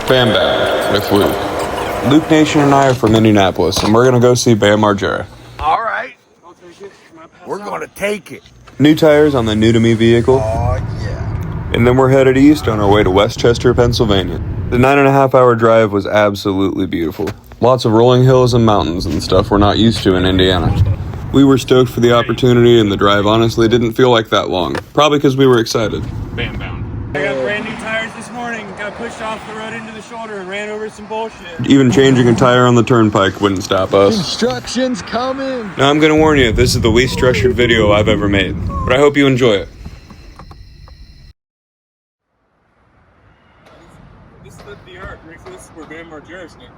Bam Bam with Luke. Luke Nation and I are from Indianapolis, and we're gonna go see Bam Margera. All right. We're gonna take it. New tires on the new-to-me vehicle. Oh, yeah. And then we're headed east on our way to Westchester, Pennsylvania. The 9.5-hour drive was absolutely beautiful. Lots of rolling hills and mountains and stuff we're not used to in Indiana. We were stoked for the opportunity, and the drive honestly didn't feel like that long. Probably because we were excited. Bam Bam. I got brand new tires this morning, got pushed off the road into the shoulder and ran over some bullshit. Even changing a tire on the turnpike wouldn't stop us. Instructions coming. Now I'm gonna warn you, this is the least structured video I've ever made, but I hope you enjoy it. This is the FDR. This is where Bam Margera's name.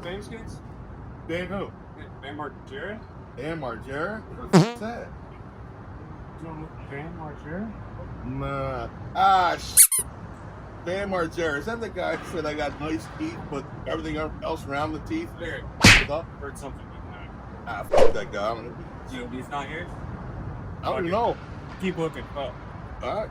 Bam skates? Bam who? Bam Margera? Bam Margera? What's that? Bam Margera? Bam Margera. Is that the guy who said I got nice teeth, but everything else around the teeth? There. What's up? Heard something like that. Fuck that guy. You know, he's not yours? I don't even know. Keep looking. Oh. Alright.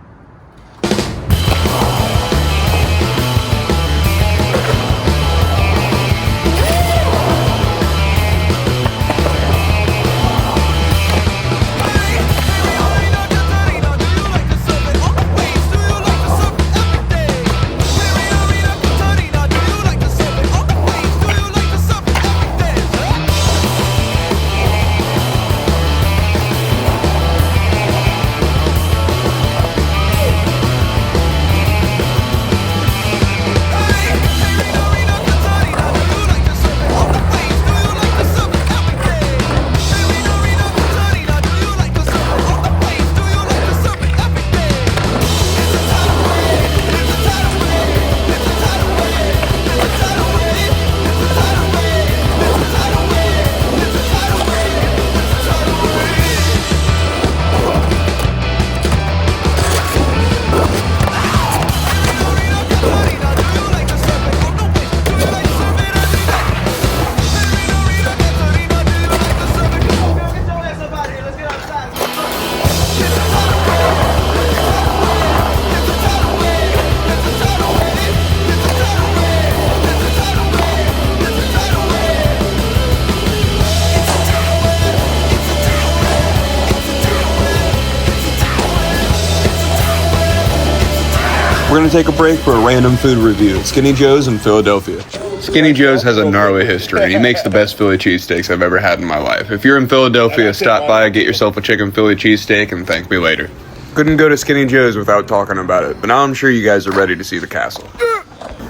We're gonna take a break for a random food review at Skinny Joe's in Philadelphia. Skinny Joe's has a gnarly history, and he makes the best Philly cheesesteaks I've ever had in my life. If you're in Philadelphia, stop by, get yourself a chicken Philly cheesesteak, and thank me later. Couldn't go to Skinny Joe's without talking about it, but now I'm sure you guys are ready to see the castle.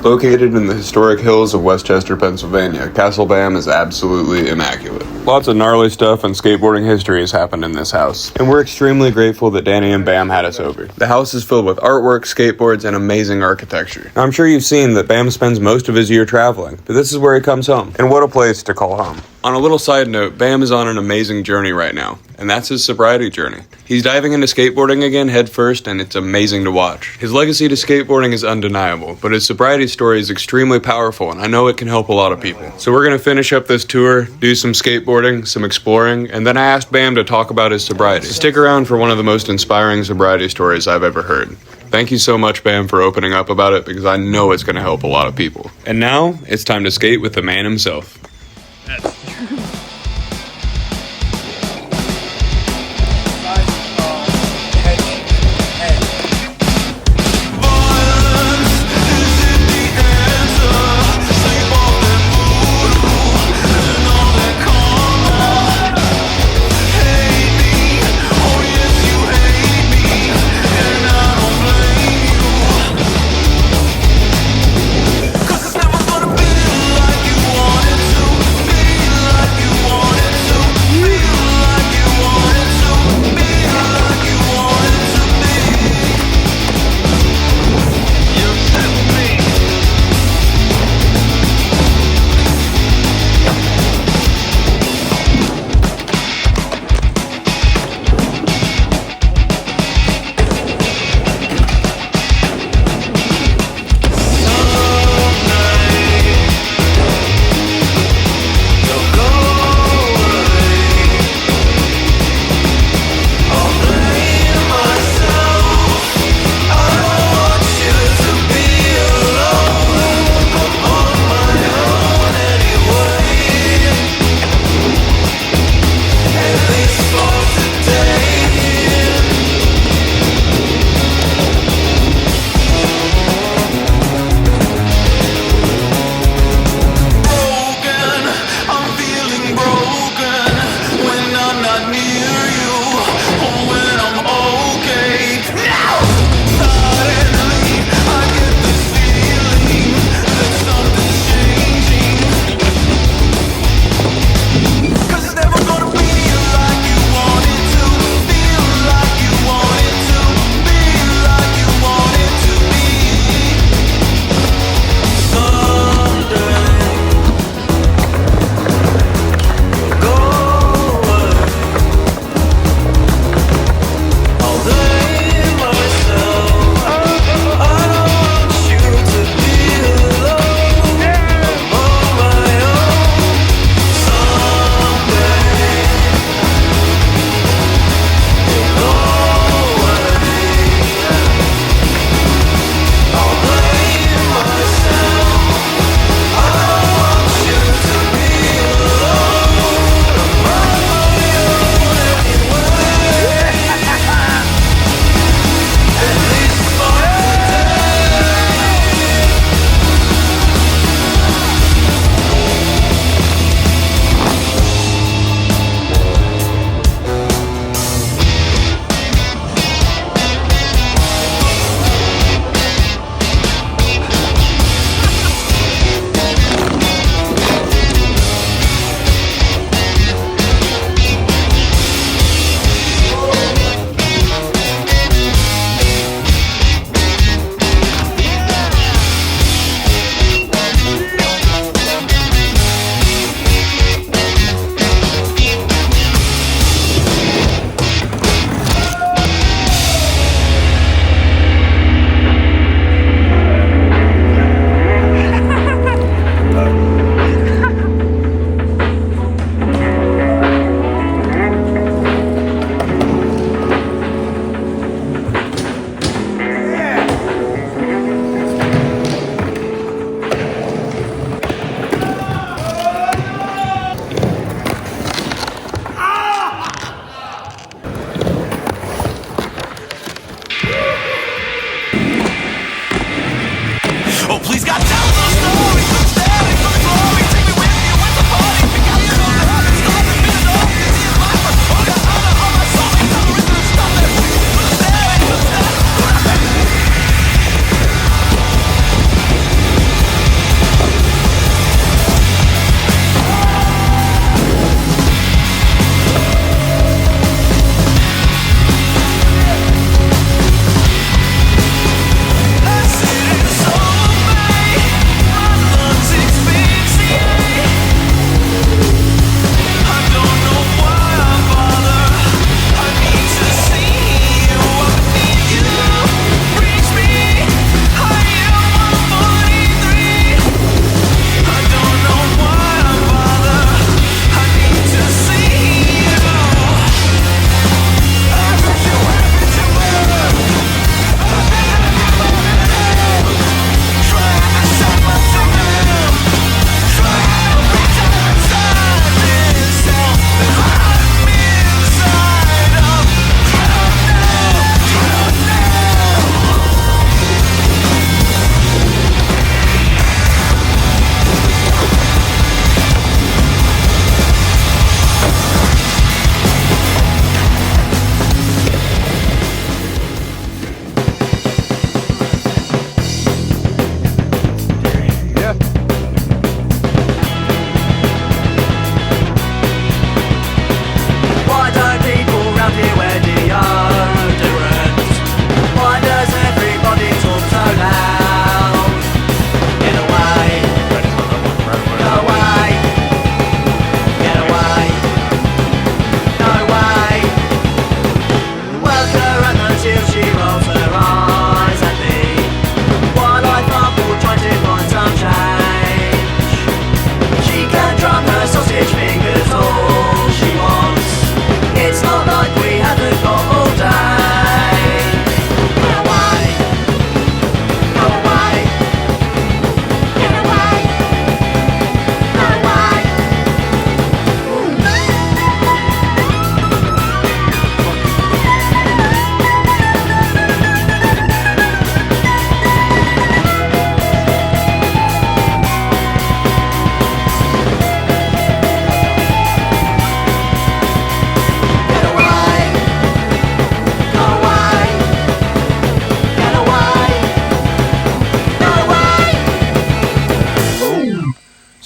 Located in the historic hills of Westchester, Pennsylvania, Castle Bam is absolutely immaculate. Lots of gnarly stuff and skateboarding history has happened in this house, and we're extremely grateful that Danny and Bam had us over. The house is filled with artwork, skateboards, and amazing architecture. Now, I'm sure you've seen that Bam spends most of his year traveling, but this is where he comes home, and what a place to call home. On a little side note, Bam is on an amazing journey right now, and that's his sobriety journey. He's diving into skateboarding again head first, and it's amazing to watch. His legacy to skateboarding is undeniable, but his sobriety story is extremely powerful, and I know it can help a lot of people. So we're going to finish up this tour, do some skateboarding, some exploring, and then I asked Bam to talk about his sobriety. Stick around for one of the most inspiring sobriety stories I've ever heard. Thank you so much, Bam, for opening up about it, because I know it's going to help a lot of people. And now, it's time to skate with the man himself. Cause it's never gonna be like you wanted to.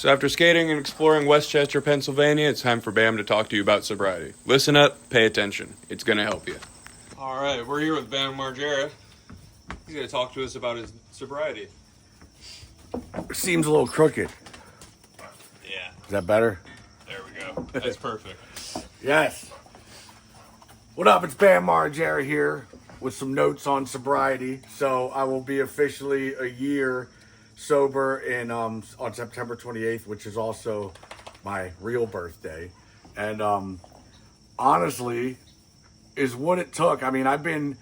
So after skating and exploring Westchester, Pennsylvania, it's time for Bam to talk to you about sobriety. Listen up, pay attention. It's going to help you. All right, we're here with Bam Margera. He's going to talk to us about his sobriety. Seems a little crooked. Yeah. Is that better? There we go. That's perfect. Yes. What up? It's Bam Margera here with some notes on sobriety. So I will be officially a year sober in on September 28th, which is also my real birthday. And honestly, is what it took. I mean, I've been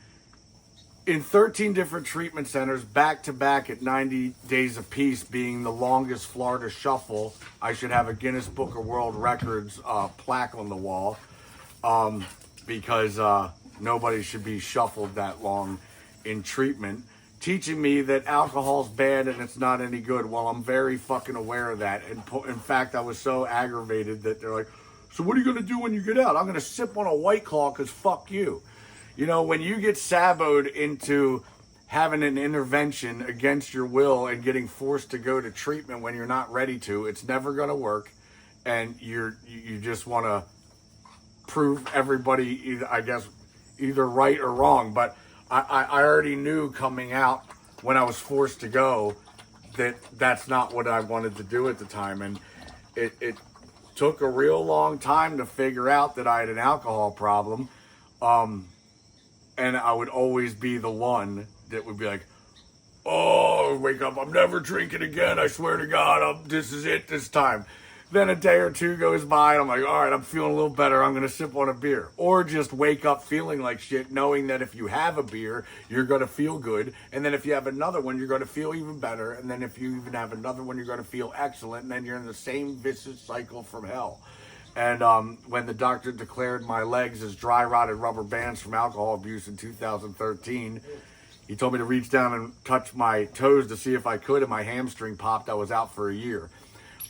in 13 different treatment centers back to back at 90 days apiece, being the longest Florida shuffle. I should have a Guinness Book of World Records plaque on the wall because nobody should be shuffled that long in treatment, teaching me that alcohol's bad and it's not any good. Well, I'm very fucking aware of that. And in fact, I was so aggravated that they're like, so what are you going to do when you get out? I'm going to sip on a White Claw because fuck you. You know, when you get saboed into having an intervention against your will and getting forced to go to treatment when you're not ready to, it's never going to work. And you just want to prove everybody, either right or wrong. But I already knew coming out when I was forced to go that that's not what I wanted to do at the time. And it took a real long time to figure out that I had an alcohol problem. And I would always be the one that would be like, oh, wake up, I'm never drinking again. I swear to God, this is it this time. Then a day or two goes by and I'm like, all right, I'm feeling a little better. I'm going to sip on a beer. Or just wake up feeling like shit, knowing that if you have a beer, you're going to feel good. And then if you have another one, you're going to feel even better. And then if you even have another one, you're going to feel excellent. And then you're in the same vicious cycle from hell. And when the doctor declared my legs as dry rotted rubber bands from alcohol abuse in 2013, he told me to reach down and touch my toes to see if I could, and my hamstring popped. I was out for a year,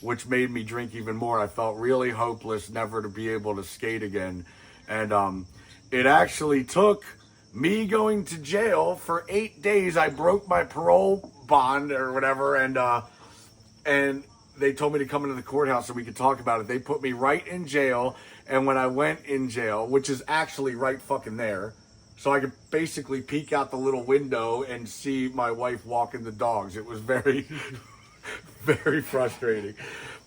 which made me drink even more. I felt really hopeless, never to be able to skate again. And it actually took me going to jail for 8 days. I broke my parole bond or whatever, and they told me to come into the courthouse so we could talk about it. They put me right in jail. And when I went in jail, which is actually right fucking there, so I could basically peek out the little window and see my wife walking the dogs. It was very, very frustrating.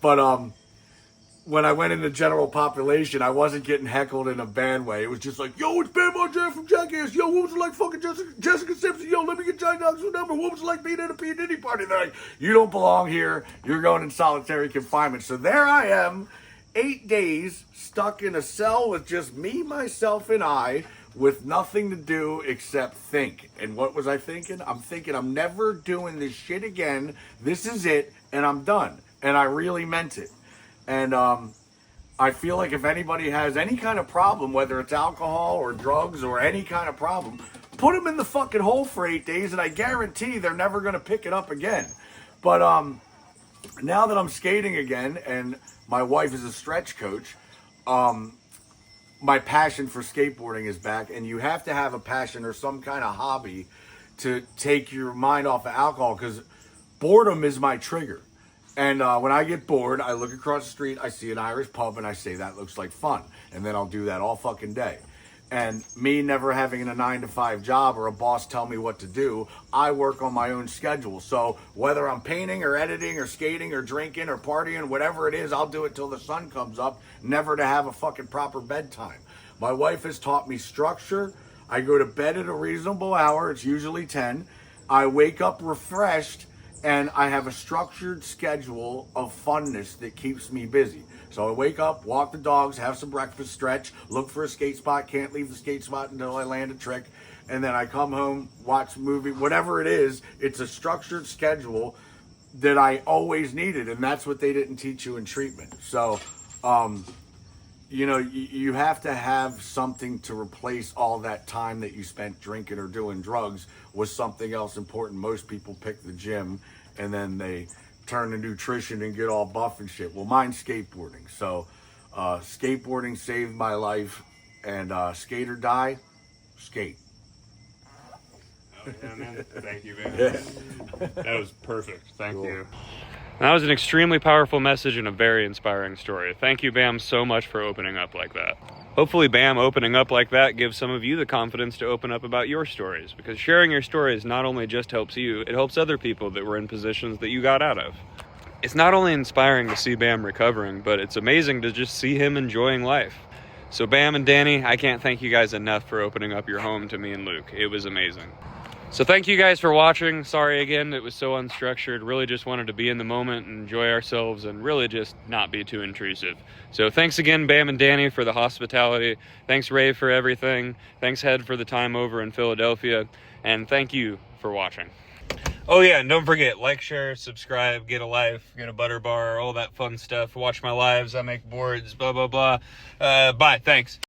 But when I went into general population, I wasn't getting heckled in a bad way. It was just like, yo, it's Bam Margera from Jackass. Yo, what was it like fucking Jessica Simpson? Yo, let me get Johnny Dogg's number. What was it like being at a P. Diddy party? They're like, you don't belong here. You're going in solitary confinement. So there I am, 8 days, stuck in a cell with just me, myself, and I, with nothing to do except think. And what was I thinking? I'm thinking I'm never doing this shit again. This is it, and I'm done. And I really meant it. And I feel like if anybody has any kind of problem, whether it's alcohol or drugs or any kind of problem, put them in the fucking hole for 8 days, and I guarantee they're never going to pick it up again. But now that I'm skating again, and my wife is a stretch coach, my passion for skateboarding is back. And you have to have a passion or some kind of hobby to take your mind off of alcohol, because boredom is my trigger. And when I get bored, I look across the street, I see an Irish pub, and I say, that looks like fun. And then I'll do that all fucking day. And me never having a 9-to-5 job or a boss tell me what to do, I work on my own schedule. So whether I'm painting or editing or skating or drinking or partying, whatever it is, I'll do it till the sun comes up, never to have a fucking proper bedtime. My wife has taught me structure. I go to bed at a reasonable hour. It's usually 10. I wake up refreshed. And I have a structured schedule of funness that keeps me busy. So I wake up, walk the dogs, have some breakfast, stretch, look for a skate spot, can't leave the skate spot until I land a trick. And then I come home, watch a movie, whatever it is, it's a structured schedule that I always needed. And that's what they didn't teach you in treatment. So, you know, you have to have something to replace all that time that you spent drinking or doing drugs with something else important. Most people pick the gym and then they turn to nutrition and get all buff and shit. Well, mine's skateboarding. So skateboarding saved my life, and skate or die, skate. Oh, yeah, man. Thank you, man. Yeah. That was perfect. Thank you. That was an extremely powerful message and a very inspiring story. Thank you, Bam, so much for opening up like that. Hopefully, Bam opening up like that gives some of you the confidence to open up about your stories, because sharing your stories not only just helps you, it helps other people that were in positions that you got out of. It's not only inspiring to see Bam recovering, but it's amazing to just see him enjoying life. So Bam and Danny, I can't thank you guys enough for opening up your home to me and Luke. It was amazing. So thank you guys for watching. Sorry again, it was so unstructured. Really just wanted to be in the moment and enjoy ourselves and really just not be too intrusive. So thanks again, Bam and Danny, for the hospitality. Thanks, Ray, for everything. Thanks, Head, for the time over in Philadelphia. And thank you for watching. Oh yeah, and don't forget, like, share, subscribe, get a life, get a butter bar, all that fun stuff. Watch my lives, I make boards, blah, blah, blah. Bye, thanks.